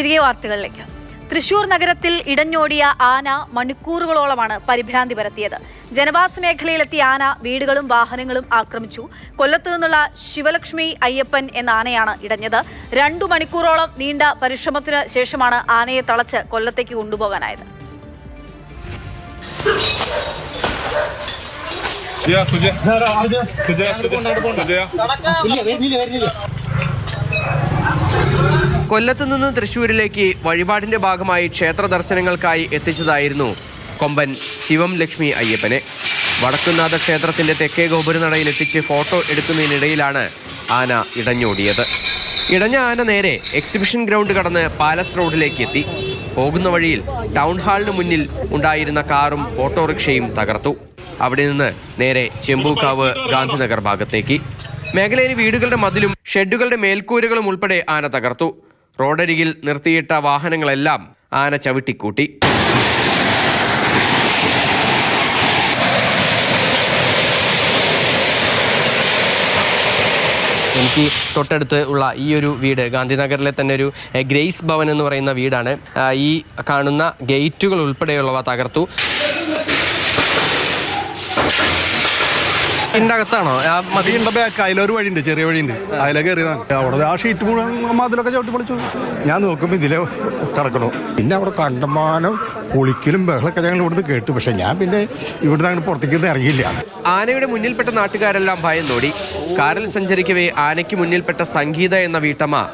തിരികെ വാർത്തകളിലേക്ക്. തൃശൂർ നഗരത്തിൽ ഇടഞ്ഞോടിയ ആന മണിക്കൂറുകളോളമാണ് പരിഭ്രാന്തി പരത്തിയത്. ജനവാസ മേഖലയിലെത്തിയ ആന വീടുകളും വാഹനങ്ങളും ആക്രമിച്ചു. കൊല്ലത്ത് നിന്നുള്ള ശിവലക്ഷ്മി അയ്യപ്പൻ എന്ന ആനയാണ് ഇടഞ്ഞത്. 2 മണിക്കൂറോളം നീണ്ട പരിശ്രമത്തിന് ശേഷമാണ് ആനയെ തളച്ച് കൊല്ലത്തേക്ക് കൊണ്ടുപോകാനായത്. കൊല്ലത്ത് നിന്ന് തൃശ്ശൂരിലേക്ക് വഴിപാടിന്റെ ഭാഗമായി ക്ഷേത്ര ദർശനങ്ങൾക്കായി എത്തിച്ചതായിരുന്നു കൊമ്പൻ ശിവം ലക്ഷ്മി അയ്യപ്പനെ. വടക്കുംനാഥ ക്ഷേത്രത്തിന്റെ തെക്കേ ഗോപുരനടയിൽ എത്തിച്ച് ഫോട്ടോ എടുക്കുന്നതിനിടയിലാണ് ആന ഇടഞ്ഞോടിയത്. ഇടഞ്ഞ ആന നേരെ എക്സിബിഷൻ ഗ്രൗണ്ട് കടന്ന് പാലസ് റോഡിലേക്ക് എത്തി. പോകുന്ന വഴിയിൽ ടൗൺ ഹാളിന് മുന്നിൽ ഉണ്ടായിരുന്ന കാറും ഓട്ടോറിക്ഷയും തകർത്തു. അവിടെ നിന്ന് നേരെ ചെമ്പൂക്കാവ് ഗാന്ധിനഗർ ഭാഗത്തേക്ക്. മേഖലയിലെ വീടുകളുടെ മതിലും ഷെഡുകളുടെ മേൽക്കൂരകളും ഉൾപ്പെടെ ആന തകർത്തു. റോഡരികിൽ നിർത്തിയിട്ട വാഹനങ്ങളെല്ലാം ആന ചവിട്ടിക്കൂട്ടി. എനിക്ക് തൊട്ടടുത്ത് ഉള്ള ഈ ഒരു വീട് ഗാന്ധിനഗറിലെ തന്നെ ഒരു ഗ്രേസ് ഭവൻ എന്ന് പറയുന്ന വീടാണ്. ഈ കാണുന്ന ഗേറ്റുകൾ ഉൾപ്പെടെയുള്ളവ തകർത്തു. ഇതിൻ്റെ അകത്താണോ മതിയുടെ ബാക്ക് അതിലൊരു വഴിയുണ്ട്, ചെറിയ വഴിയുണ്ട്, അതിലെ കയറിയതാണ്. അവിടെ ആ ഷീറ്റ് മുഴുവൻ മതിലൊക്കെ ചവിട്ടി പൊളിച്ചു. ഞാൻ നോക്കുമ്പോൾ ഇതിലെ കിടക്കണു. പിന്നെ അവിടെ കണ്ടമാനം പൊളിക്കലും ബഹളൊക്കെ ഞങ്ങൾ ഇവിടുന്ന് കേട്ടു. പക്ഷെ ഞാൻ പിന്നെ ഇവിടുന്ന് അങ്ങനെ പുറത്തേക്കൊന്നും ഇറങ്ങിയില്ല. ആനയുടെ മുന്നിൽപ്പെട്ട നാട്ടുകാരെല്ലാം ഭയം നോടി. കാറിൽ സഞ്ചരിക്കവേ ആനയ്ക്ക് മുന്നിൽപ്പെട്ട സംഗീത എന്ന വീട്ടമ്മ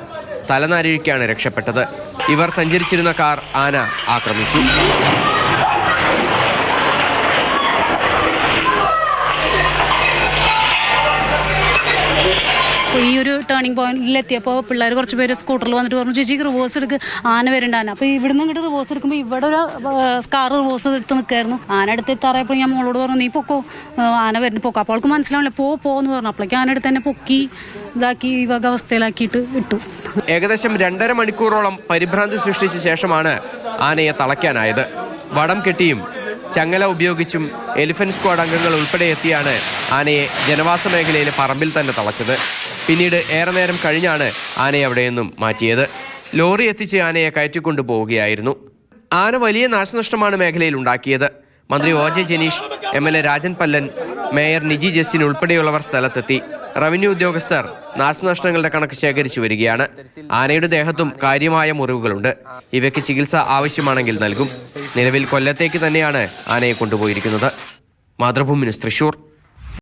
തലനാരിഴയ്ക്കാണ് രക്ഷപ്പെട്ടത്. ഇവർ സഞ്ചരിച്ചിരുന്ന കാർ ആന ആക്രമിച്ചു. ഈ ഒരു ടേണിംഗ് പോയിന്റിലെത്തിയപ്പോൾ പിള്ളേർ കുറച്ച് പേര് സ്കൂട്ടറിൽ വന്നിട്ട് പറഞ്ഞു, ചേച്ചിക്ക് റിവേഴ്സ് എടുക്ക്, ആന വരണ്ടാന. അപ്പോൾ ഇവിടുന്ന് ഇങ്ങോട്ട് റിവേഴ്സ് എടുക്കുമ്പോൾ ഇവിടെ ഒരു കാർ റിവേഴ്സ് എടുത്ത് നിൽക്കായിരുന്നു. ആന അടുത്ത് എത്താറായപ്പോൾ ഞാൻ മോളോട് പറഞ്ഞു, നീ പൊക്കോ, ആന വരുന്നു പൊക്കോ. അപ്പോൾ അവൾക്ക് മനസ്സിലാവില്ല, പോന്ന് പറഞ്ഞു. അപ്പോഴേക്കും ആന അടുത്ത് തന്നെ പൊക്കി ഇതാക്കി ഈ വക അവസ്ഥയിലാക്കിയിട്ട് ഇട്ടു. ഏകദേശം 2.5 മണിക്കൂറോളം പരിഭ്രാന്തി സൃഷ്ടിച്ച ശേഷമാണ് ആനയെ തളയ്ക്കാനായത്. വടം കെട്ടിയും ചങ്ങല ഉപയോഗിച്ചും എലിഫന്റ് സ്ക്വാഡ് അംഗങ്ങൾ ഉൾപ്പെടെ എത്തിയാണ് ആനയെ ജനവാസ മേഖലയിലെ പറമ്പിൽ തന്നെ തളച്ചത്. പിന്നീട് ഏറെ നേരം കഴിഞ്ഞാണ് ആനയെ അവിടെ നിന്നും മാറ്റിയത്. ലോറി എത്തിച്ച് ആനയെ കയറ്റിക്കൊണ്ടു പോവുകയായിരുന്നു. ആന വലിയ നാശനഷ്ടമാണ് മേഖലയിൽ ഉണ്ടാക്കിയത്. മന്ത്രി OJ Janeesh, MLA Rajan Pallan, mayor Niji Justin ഉൾപ്പെടെയുള്ളവർ സ്ഥലത്തെത്തി. റവന്യൂ ഉദ്യോഗസ്ഥർ നാശനഷ്ടങ്ങളുടെ കണക്ക് ശേഖരിച്ചു വരികയാണ്. ആനയുടെ ദേഹത്തും കാര്യമായ മുറിവുകളുണ്ട്. ഇവയ്ക്ക് ചികിത്സ ആവശ്യമാണെങ്കിൽ നൽകും. നിലവിൽ കൊല്ലത്തേക്ക് തന്നെയാണ് ആനയെ കൊണ്ടുപോയിരിക്കുന്നത്. മാതൃഭൂമി ന്യൂസ്, തൃശൂർ.